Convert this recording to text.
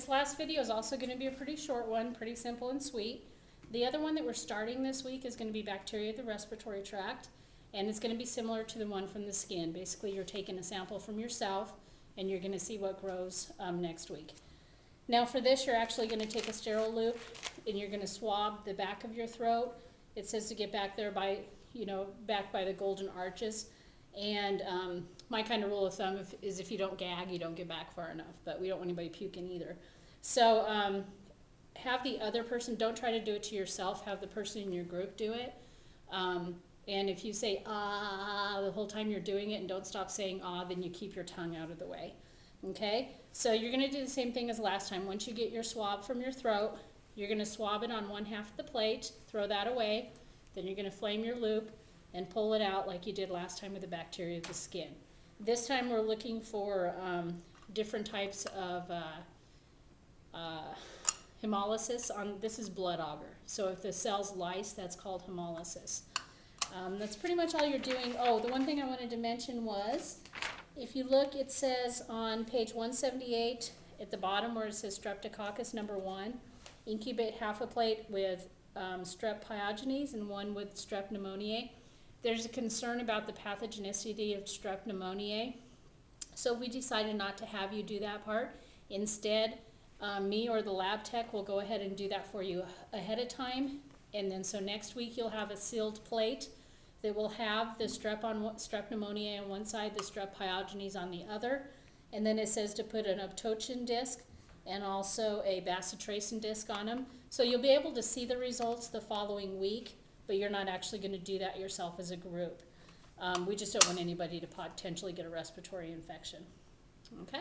this last video is also going to be a pretty short one, pretty simple and sweet. The other one that we're starting this week is going to be bacteria of the respiratory tract, and it's going to be similar to the one from the skin. Basically, you're taking a sample from yourself, and you're going to see what grows next week. Now for this, you're actually going to take a sterile loop, and you're going to swab the back of your throat. It says to get back there by, back by the golden arches. And my kind of rule of thumb is if you don't gag, you don't get back far enough, but we don't want anybody puking either. So have the other person, don't try to do it to yourself, have the person in your group do it. And if you say ah the whole time you're doing it and don't stop saying ah, then you keep your tongue out of the way. Okay, so you're going to do the same thing as last time. Once you get your swab from your throat, you're going to swab it on one half of the plate, throw that away, then you're going to flame your loop and pull it out like you did last time with the bacteria of the skin. This time we're looking for different types of hemolysis. This is blood agar. So if the cell's lice, that's called hemolysis. That's pretty much all you're doing. Oh, the one thing I wanted to mention was, if you look, it says on page 178 at the bottom where it says Streptococcus number 1, incubate half a plate with Strep pyogenes and one with Strep pneumoniae. There's a concern about the pathogenicity of Strep pneumoniae, so we decided not to have you do that part. Instead, me or the lab tech will go ahead and do that for you ahead of time, and then so next week you'll have a sealed plate that will have the Strep pneumoniae on one side, the Strep pyogenes on the other, and then it says to put an Optochin disc and also a bacitracin disc on them. So you'll be able to see the results the following week, but you're not actually going to do that yourself as a group. We just don't want anybody to potentially get a respiratory infection. Okay?